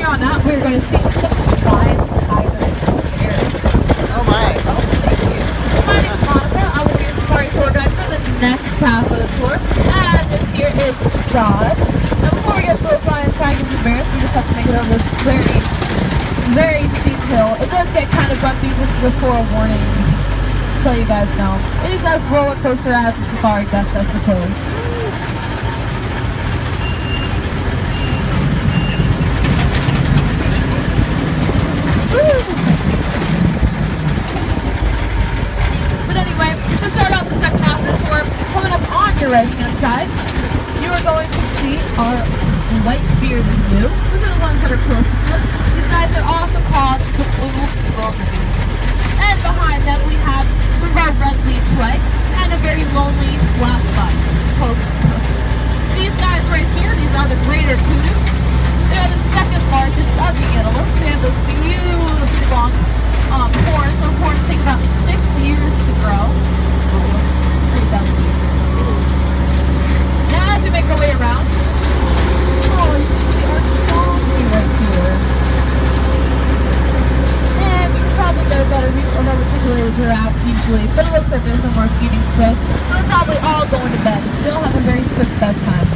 here on out, we're going to see some lions, tigers, and bears. Oh my. Oh, thank you. My name is Monica. I will be your safari tour guide for the next half of the tour. And this here is Scott. Now before we get to those lions, tigers, and bears, we just have to make it over this very steep hill. It does get kind of bumpy. This is a forewarning. Tell you guys know. It is as roller coaster as a safari gets, I suppose. But anyway, to start off the second half of the tour, coming up on your right hand side, you are going to see our white bearded gnu. These are the ones that are closest to us. These guys are also called the blue wildebeest. And behind them we have some of our red leech leg and a very lonely black buck closest to us. These guys right here, these are the greater kudu. They are the second largest of the antelopes. They have those beautifully long horns. Those horns take about 6 years to grow. Pretty dusty. Now as we make our way around, oh, you can see our trolley right here. And we can probably get a better view of our reticulated giraffes usually, but it looks like there's no more feeding today. So they're probably all going to bed. They all have a very strict bedtime.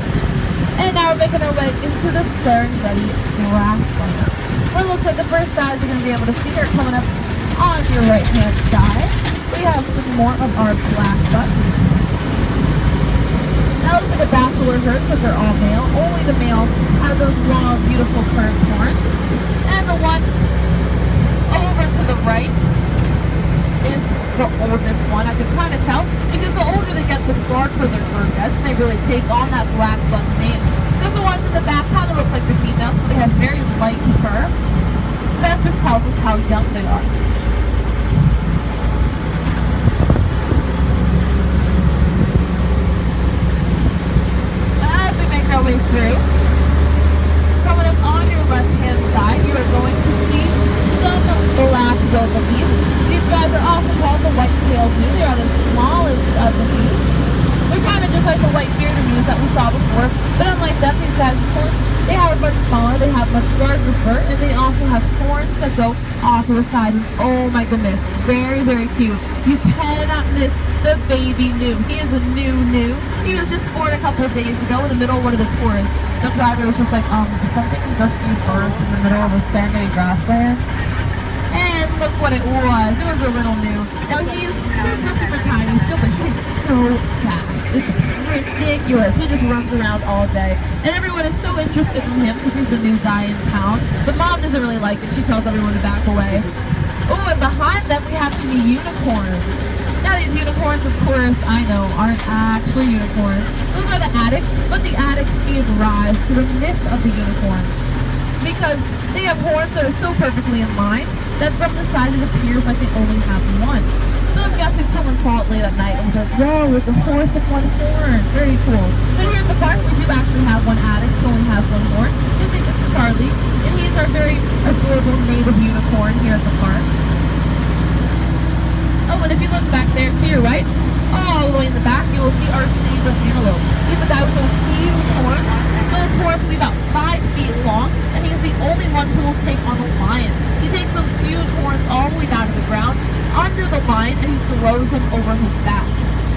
And now we're making our way into the Serengeti grasslands. Well, it looks like the first guys you're going to be able to see are coming up on your right-hand side. We have some more of our black bucks. That looks like a bachelor herd because they're all male. Only the males have those long, beautiful curved horns. And the one over to the right is the oldest one. I can kind of tell because the older they get, the darker their fur gets, and they really take on that black buck name. Because the ones in the back kind of look like the females, but they have very light fur. That just tells us how young they are. As we make our way through, coming up on your left-hand side, you are going to see some black wildebeest. These guys are also called the white-tailed gnu. They are the smallest of the gnu. They're kind of just like the white bearded gnus that we saw before, but unlike them, these guys, of course, they are much smaller, they have much larger fur, and they also have horns that go off to the side. And oh my goodness, very cute. You cannot miss the baby gnu. He is a new gnu. He was just born a couple of days ago in the middle of one of the tours. The driver was just like, something just gave birth in the middle of the Serengeti grasslands. And look what it was. It was a little gnu. Now he is super tiny still, but he's so fast. It's ridiculous. He just runs around all day. And everyone is so interested in him because he's the new guy in town. The mom doesn't really like it. She tells everyone to back away. Oh, and behind them we have some unicorns. Now these unicorns, of course, I know, aren't actually unicorns. Those are the addax, but the addax gave rise to the myth of the unicorn. Because they have horns that are so perfectly in line that from the side it appears like they only have one. So I'm guessing someone saw it late at night and was like, whoa, with the horse of one horn. Very cool. But here at the park, we do actually have one addax, so only has one horn. His name is Charlie, and he's our very adorable native unicorn here at the park. Oh, and if you look back there to your right, all the way in the back, you will see our saber antelope. He's a guy with those huge horns. Those horns will be about 5 feet long, and he's the only one who will take on a lion. He takes those huge horns all the way down to the ground, under the lion, and he throws them over his back.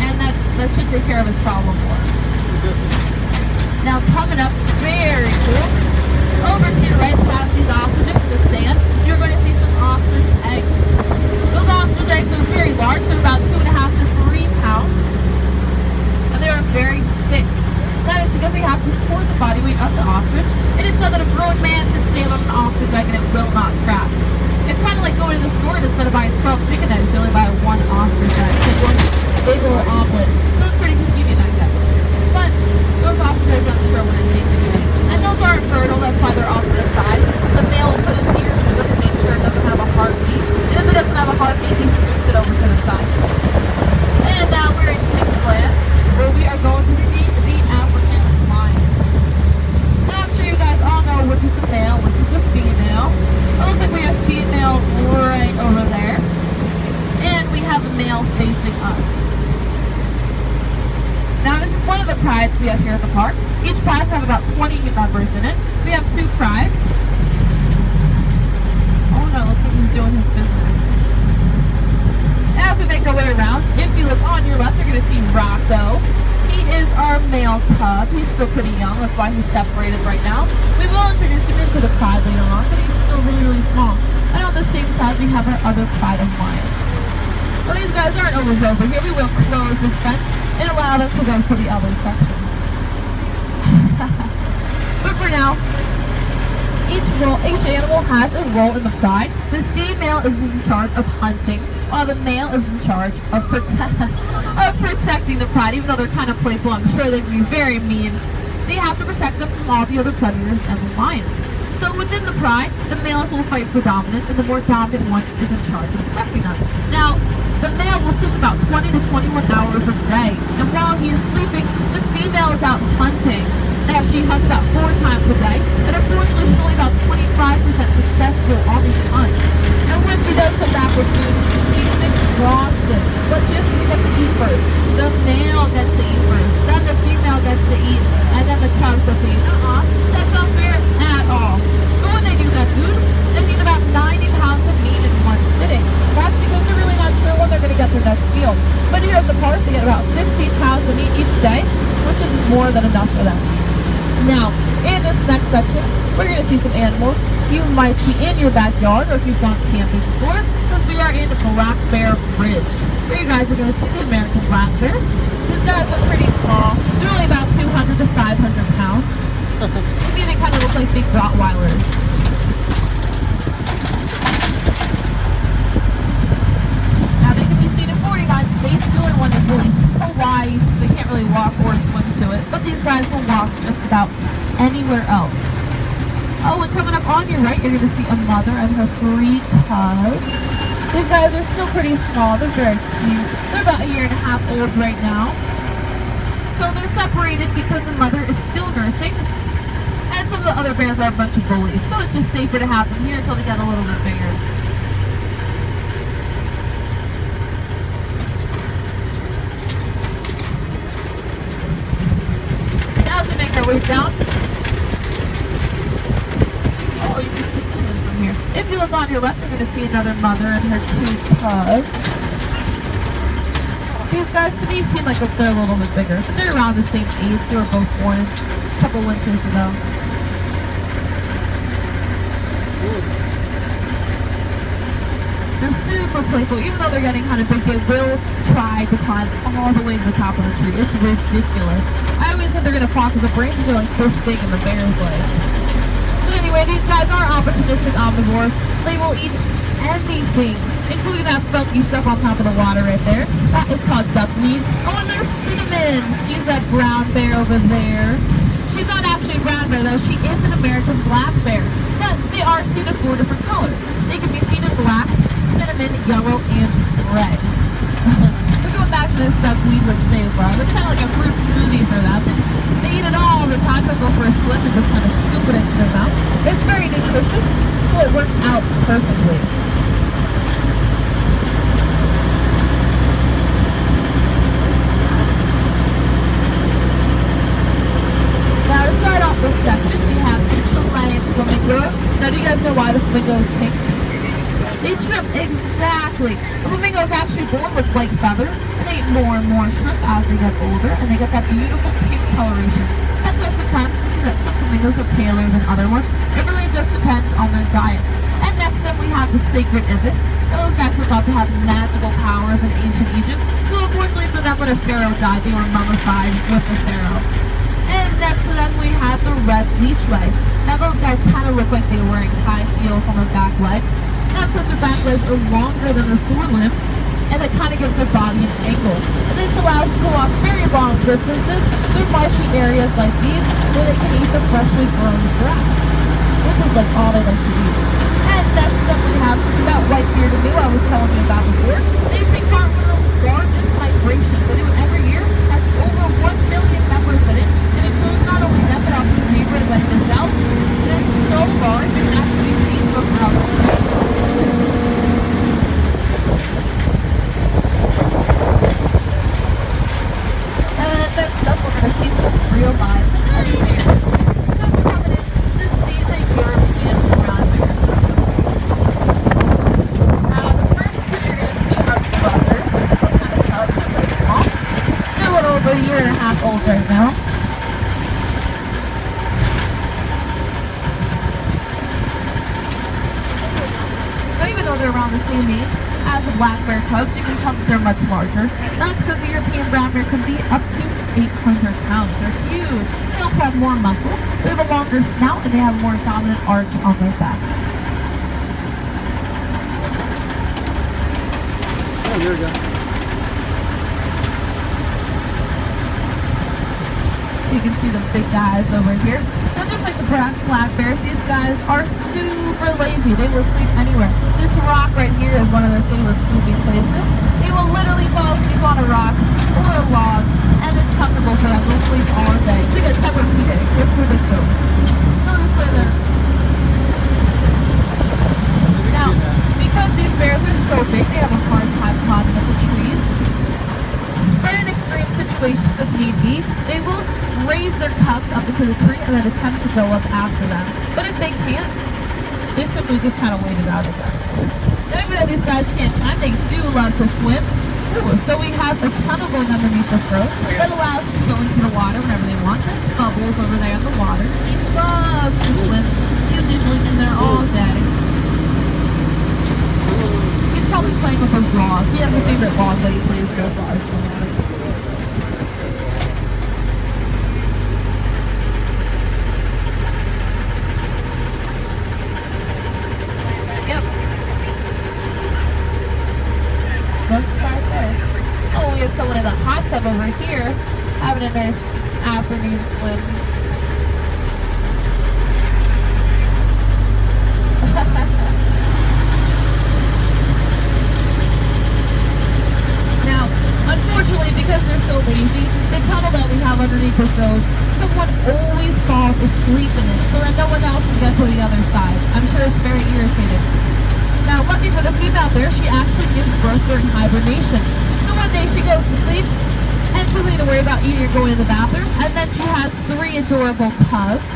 And that should take care of his problem for him. Now coming up, very cool, over to your right past these ostriches in the sand, you're going to see some ostrich eggs. Those ostrich eggs are very large, they're about 2.5 to 3 pounds, and they are very thick. That is because they have to support the body weight of the ostrich. It is so that a grown man can stand on an ostrich egg and it will not crack. It's kind of like going to the store and instead of buying 12 chicken eggs, you only buy one ostrich egg. It's one big old omelet. So it's pretty convenient, I guess. But those ostrich eggs aren't sure when it tastes good. And those aren't fertile, that's why they're off to the side. The male will put his ear to it and make sure it doesn't have a heartbeat. And if it doesn't have a heartbeat, he scoots it over to the side. And now we're in Kingsland, where we are going to see the African lion. Now I'm sure you guys all know which is the male, which is the female. It looks like we have female right over there. And we have a male facing us. Now this is one of the prides we have here at the park. Each pride have about 20 members in it. We have still pretty young. That's why he's separated right now. We will introduce him into the pride later on, but he's still really, really small. And on the same side, we have our other pride of lions. Well, these guys aren't always over here. We will close this fence and allow them to go to the other section. But for now, each animal has a role in the pride. The female is in charge of hunting, while the male is in charge of protecting the pride. Even though they're kind of playful, I'm sure they can be very mean. They have to protect them from all the other predators and the lions. So within the pride, the males will fight for dominance, and the more dominant one is in charge of protecting them. Now, the male will sleep about 20 to 21 hours a day, and while he is sleeping, the female is out hunting. Now, she hunts about 4 times a day, and unfortunately, she's only about 25% successful on these hunts. And when she does come back with food, she's exhausted, but she doesn't even get to eat first. The male gets to eat first, then the female gets to eat, and then the cubs get to eat. That's not fair at all. But when they do get food, they need about 90 pounds of meat in one sitting. That's because they're really not sure when they're going to get their next meal. But here at the park, they get about 15 pounds of meat each day, which is more than enough for them. Now, in this next section, we're going to see some animals you might see in your backyard, or if you've gone camping before, because we are in the Black Bear Ridge. Here you guys are going to see the American black bear. These guys are pretty small. They're only about 200 to 500 pounds. To me, they kind of look like big Rottweilers. Now, they can be seen in 49 states. The only one is really Hawaii, since they can't really walk or swim to it. But these guys will walk just about anywhere else. Oh, and coming up on your right, you're going to see a mother and her 3 cubs. These guys are still pretty small. They're very cute. They're about 1.5 years old right now. So they're separated because the mother is still nursing. And some of the other bears are a bunch of bullies. So it's just safer to have them here until they get a little bit bigger. Now as we make our way down, you can see someone from here. If you look on your left, you're going to see another mother and her 2 cubs. These guys to me seem like they're a little bit bigger, but they're around the same age. They were both born a couple winters ago. They're super playful. Even though they're getting kind of big, they will try to climb all the way to the top of the tree. It's ridiculous. I always said they're going to fall because the branches are like this big in the bear's leg. But anyway, these guys are opportunistic omnivores, so they will eat anything, including that funky stuff on top of the water right there. That is called duck meat. Oh, and there's Cinnamon. She's that brown bear over there. She's not actually a brown bear, though. She is an American black bear. But they are seen in 4 different colors. They can be seen in black, cinnamon, yellow, and red. We're going back to this duckweed, which they love. It's kind of like a fruit smoothie for them. They eat it all the time. They'll go for a swim and just kind of scoop it into their mouth. It's very nutritious, so it works out perfectly. Now to start off this section, we have some Chilean flamingos. Now do you guys know why the flamingo is pink? They shrimp, exactly. The flamingo is actually born with white feathers, and they eat more and more shrimp as they get older, and they get that beautiful pink coloration. That's why sometimes you see that some flamingos are paler than other ones. It really just depends on their diet. And next up we have the sacred ibis. Now, those guys were thought to have magical powers in ancient Egypt, so unfortunately for them when a pharaoh died, they were mummified with the pharaoh. And next to them we have the red leechway. Now those guys kind of look like they were wearing high heels on their back legs. That's because their back legs are longer than their forelimbs, and it kind of gives their body an angle. And this allows them to walk very long distances through marshy areas like these, where they can eat the freshly grown grass, which is like all they like to eat. And next up we have that white-bearded gnu I was telling you about before. They take part in one of the largest migrations. They do it every year. It has over 1 million members in it. It includes not only them, but also zebras and gazelles. It is so large, it can actually be seen from outer space. Next up, we're going to see some real live teddy bears. Because we're coming in to see the European brown bear. Now, the first two you're going to see are brothers. though they're around the same age as the black bear cubs, you can tell that they're much larger. That's because the European brown bear can be up to 800 pounds. They're huge. They also have more muscle. They have a longer snout and they have a more dominant arch on their back. Oh, there we go. You can see the big guys over here. Now, just like the black bears, these guys are super lazy. They will sleep anywhere. This rock right here is one of their favorite sleeping places. They will literally fall asleep on a rock or a log, and it's comfortable for them. They'll sleep all day. It's like a Tempur-Pedic. It's ridiculous. They'll just lay there. Now, because these bears are so big, they have a hard time climbing up the trees. But in extreme situations, if need be, they will raise their cubs up into the tree and then attempt to go up after them. But if they can't, they simply just kind of wait it out, I guess. Knowing that these guys can't climb, they do love to swim. Ooh, so we have a tunnel going underneath this road that allows them to go into the water whenever they want. There's bubbles over there in the water. He loves to swim. He's usually in there all day. He's probably playing with his log. He has a favorite log that he plays with while he's swimming. Oh, we have someone in the hot tub over here having a nice afternoon swim. Now, unfortunately, because they're so lazy, the tunnel that we have underneath this road, someone always falls asleep in it so that no one else can get to the other side. I'm sure it's very irritating. Now, lucky for the female bear, she actually gives birth during hibernation. So one day she goes to sleep, and she doesn't need to worry about eating or going to the bathroom. And then she has 3 adorable cubs.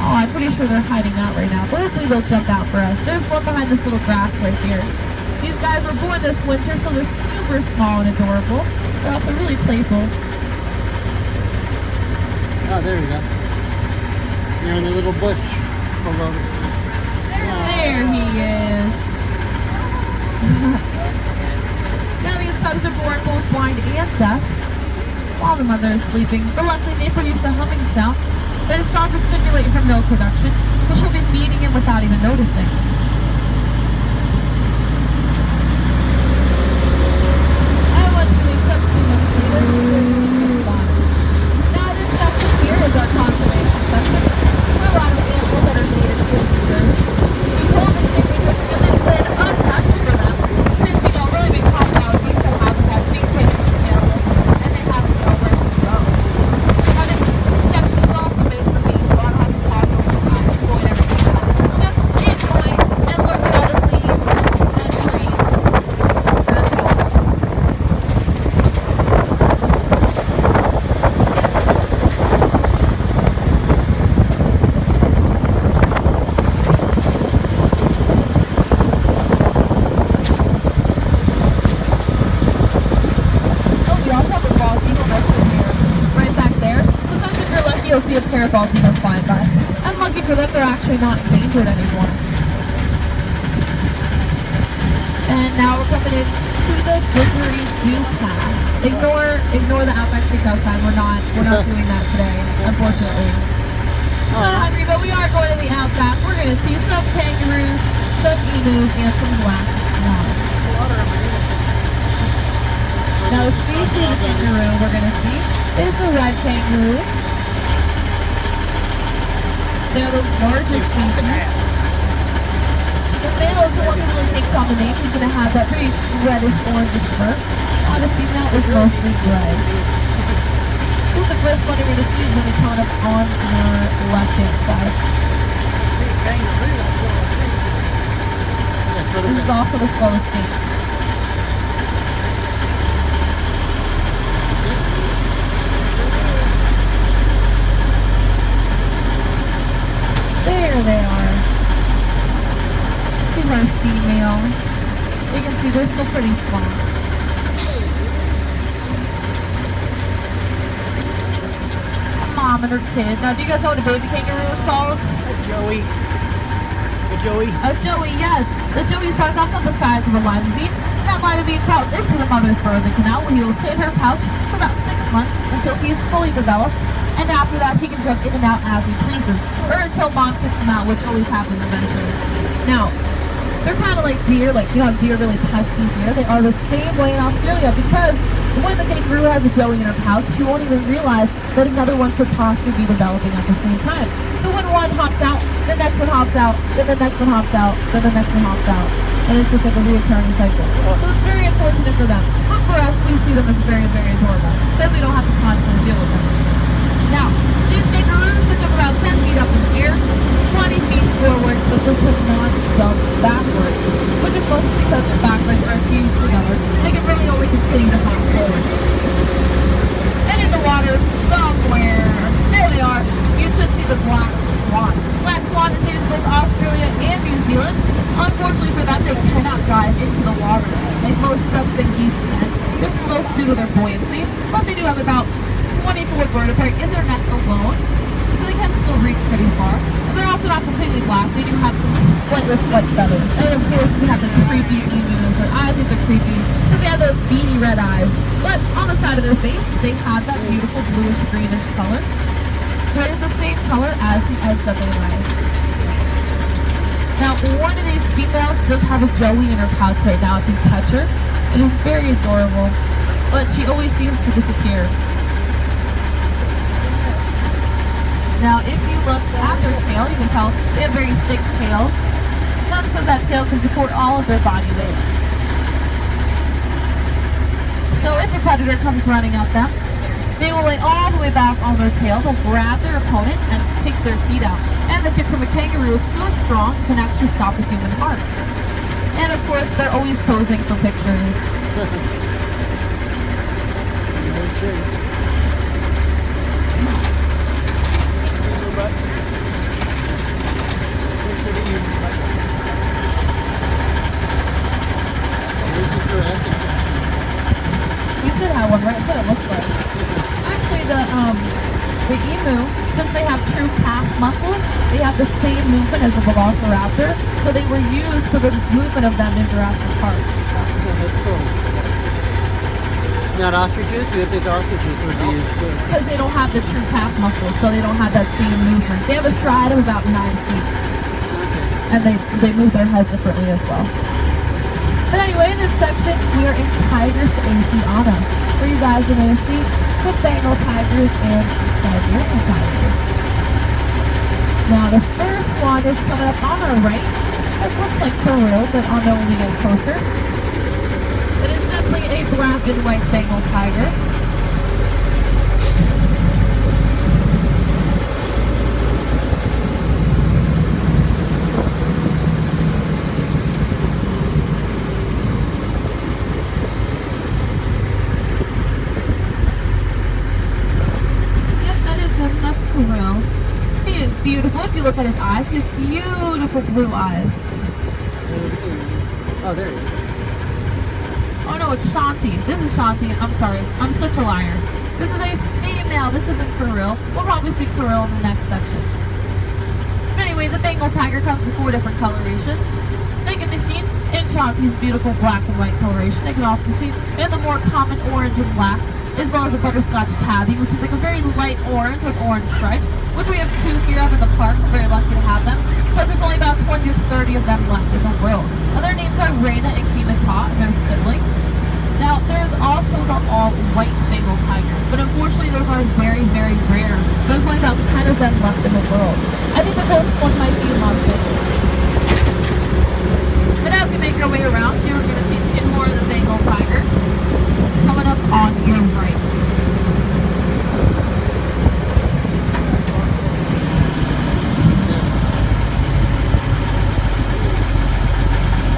Oh, I'm pretty sure they're hiding out right now, but hopefully they'll jump out for us. There's one behind this little grass right here. These guys were born this winter, so they're super small and adorable. They're also really playful. Oh, there we go. You're in the little bush. Hold over. There he is. Now these cubs are born both blind and deaf while the mother is sleeping, but luckily they produce a humming sound that is thought to stimulate her milk production, so she'll be feeding him without even noticing. And when she wakes up 2 months later, now this section here is our conservation section for a lot of the animals that are native to New Jersey. We told the state because it has been untouched for them since, you know, really big pop out these have habitats being taken from the animals and they have nowhere to go. Now this section is also made for me, so I don't have to talk all the time and point everything out. So just enjoy and look at all the leaves and trees and hills. You'll see a pair of volcanoes flying by. And lucky for them, they're actually not endangered anymore. And now we're coming in to the Didgeridoo Pass. Ignore the Outback Steakhouse sign. We're not doing that today, unfortunately. Not hungry, but we are going to the Outback. We're going to see some kangaroos, some emus, and some black swans. Now the species of kangaroo we're going to see is the red kangaroo. They're the largest species. The male is the one who really takes on the name. He's going to have that pretty reddish orangish fur. While the female is mostly gray. So the first one you're going to see is going to be coming up on your left-hand side. This is also the slowest gait. There they are. These are females. You can see they're still pretty small. A mom and her kid. Now, do you guys know what a baby kangaroo is called? Joey. The Joey? A joey, yes. The joey starts off on the size of a lima bean. That lima bean crawls into the mother's birthing canal where he will sit in her pouch for about 6 months until he is fully developed. And after that, he can jump in and out as he pleases, or until mom kicks him out, which always happens eventually. Now, they're kind of like deer, like you know how deer really pesky deer. They are the same way in Australia because when the kangaroo has a joey in her pouch, she won't even realize that another one could possibly be developing at the same time. So when one hops out, the next one hops out, then the next one hops out, then the next one hops out. And it's just like a reoccurring cycle. So it's very unfortunate for them. But for us, we see them as very, very adorable because we don't have to constantly deal with them. Now, these kangaroos can jump about 10 feet up in the air, 20 feet forward, but they cannot jump backwards, which is mostly because their back legs are fused together. They can really only continue to hop forward. And in the water, somewhere, there they are, you should see the black swan. Black swan is native to both Australia and New Zealand. Unfortunately for them, they cannot dive into the water like most ducks and geese can. This is most due to their buoyancy, but they do have about 24 vertebrae in their neck alone, so they can still reach pretty far. And they're also not completely black. They do have some flightless white feathers. And of course, we have the creepy emus. Their eyes are creepy because they have those beady red eyes. But on the side of their face, they have that beautiful bluish greenish color. But it's the same color as the eggs that they lay. Now, one of these females does have a joey in her pouch right now. If you touch her, it is very adorable, but she always seems to disappear. Now, if you look at their tail, you can tell they have very thick tails. That's because that tail can support all of their body weight. So if a predator comes running at them, they will lay all the way back on their tail. They'll grab their opponent and kick their feet out. And the kick from a kangaroo is so strong, it can actually stop a human heart. And of course, they're always posing for pictures. You should have one, right? That's what it looks like. Actually, the emu, since they have true calf muscles, they have the same movement as a velociraptor, so they were used for the movement of them in Jurassic Park. That's cool. Not ostriches? You would think ostriches would be used too. Because they don't have the true calf muscles, so they don't have that same movement. They have a stride of about 9 feet. And they move their heads differently as well. But anyway, in this section, we are in Tigris Asiana, where you guys are going to see some Bengal tigers and some Siberian tigers. Now, the first one is coming up on our right. It looks like Kangaroo, but I'll know when we get closer. It is definitely a black and white Bengal tiger. Beautiful. If you look at his eyes, he has beautiful blue eyes. Oh, there he is. Oh no, it's Shanti. This is Shanti. I'm sorry. I'm such a liar. This is a female. This isn't Kangaroo. We'll probably see Kangaroo in the next section. But anyway, the Bengal tiger comes in 4 different colorations. They can be seen in Shanti's beautiful black and white coloration. They can also be seen in the more common orange and black, as well as the butterscotch tabby, which is like a very light orange with orange stripes, which we have 2 here up in the park. We're very lucky to have them, but there's only about 20 to 30 of them left in the world. And their names are Reina and Kina Ka, and their siblings. Now, there's also the all-white Bengal tiger, but unfortunately those are very, very rare. There's only about 10 of them left in the world. I think the closest one might be in Las Vegas. But as we make our way around, you're going to see 2 more of the Bengal tigers coming up on your right.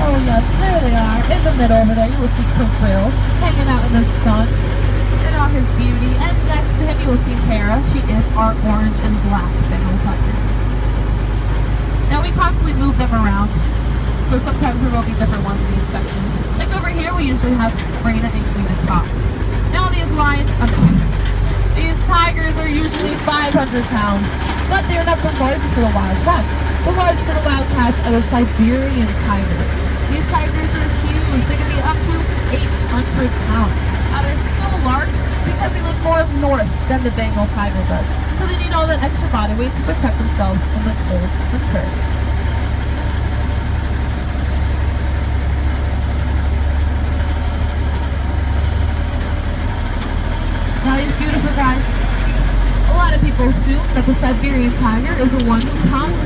Oh yeah, there they are. In the middle over there, you will see Kangaroo hanging out in the sun in all his beauty. And next to him, you will see Hera. She is our orange and black Bengal tiger. Now we constantly move them around, so sometimes there will be different ones in each section. Like over here, we usually have Reina and Queen and Ka. Now these These tigers are usually 500 pounds, but they're not the largest of the wild cats. The largest of the wild cats are the Siberian tigers. These tigers are huge. They can be up to 800 pounds. Now they're so large because they live more north than the Bengal tiger does. So they need all that extra body weight to protect themselves in the cold winter. Now these beautiful guys, a lot of people assume that the Siberian tiger is the one who comes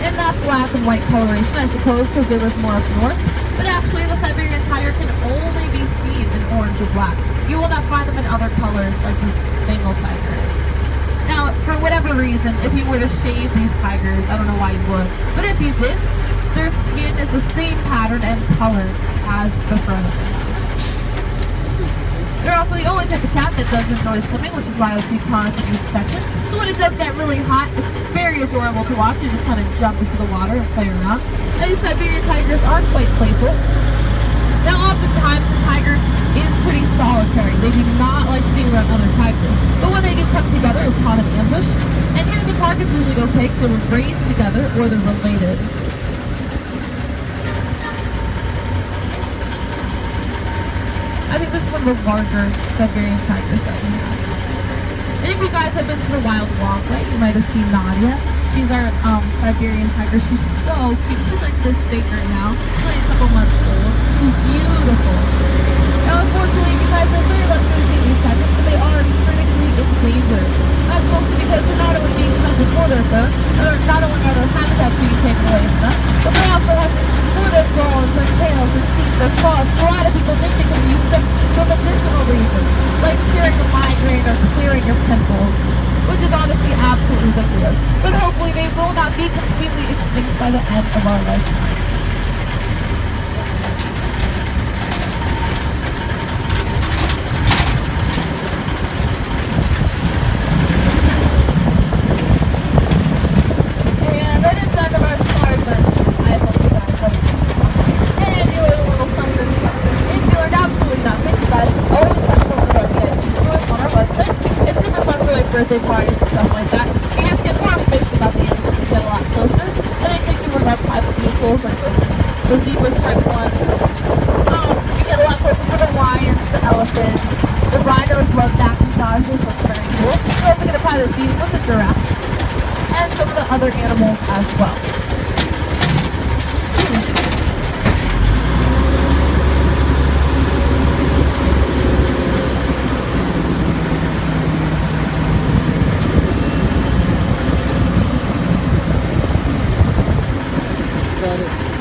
in that black and white coloration, I suppose because they live more up north. But actually the Siberian tiger can only be seen in orange or black. You will not find them in other colors like the Bengal tiger is. Now, for whatever reason, if you were to shave these tigers, I don't know why you would, but if you did, their skin is the same pattern and color as the fur that they have. They're also the only type of cat that does enjoy swimming, which is why you'll see ponds in each section. So when it does get really hot, it's very adorable to watch. You just kind of jump into the water and play around. Now these Siberian tigers are quite playful. Now oftentimes the tiger is pretty solitary. They do not like to be around other tigers. But when they do come together, it's called an ambush. And here in the park it's usually okay because they were raised together or they're related. I think this is one of the larger Siberian tigers that we have. And if you guys have been to the Wild Walkway, you might have seen Nadia. She's our Siberian tiger. She's so cute. She's like this big right now. She's like a couple months old. She's beautiful. Now, unfortunately, you guys are very lucky to see these tigers, but they are critically endangered. That's mostly because they're not only being hunted for their fur, or not only are their habitats being taken away from them, but they also have to for their claws, their tails, their teeth, their claws. A lot of people think they can use them for medicinal reasons, like curing a migraine or clearing your pimples, which is honestly absolutely ridiculous. But hopefully they will not be completely extinct by the end of our lifetime. Birthday parties and stuff like that. You just get more information about the animals and get a lot closer. And they take you one of our private vehicles, like the zebras type ones. You get a lot closer to the lions, the elephants. The rhinos love back massages, so it's very cool. You also get a private vehicle with the giraffe. And some of the other animals as well. Got it.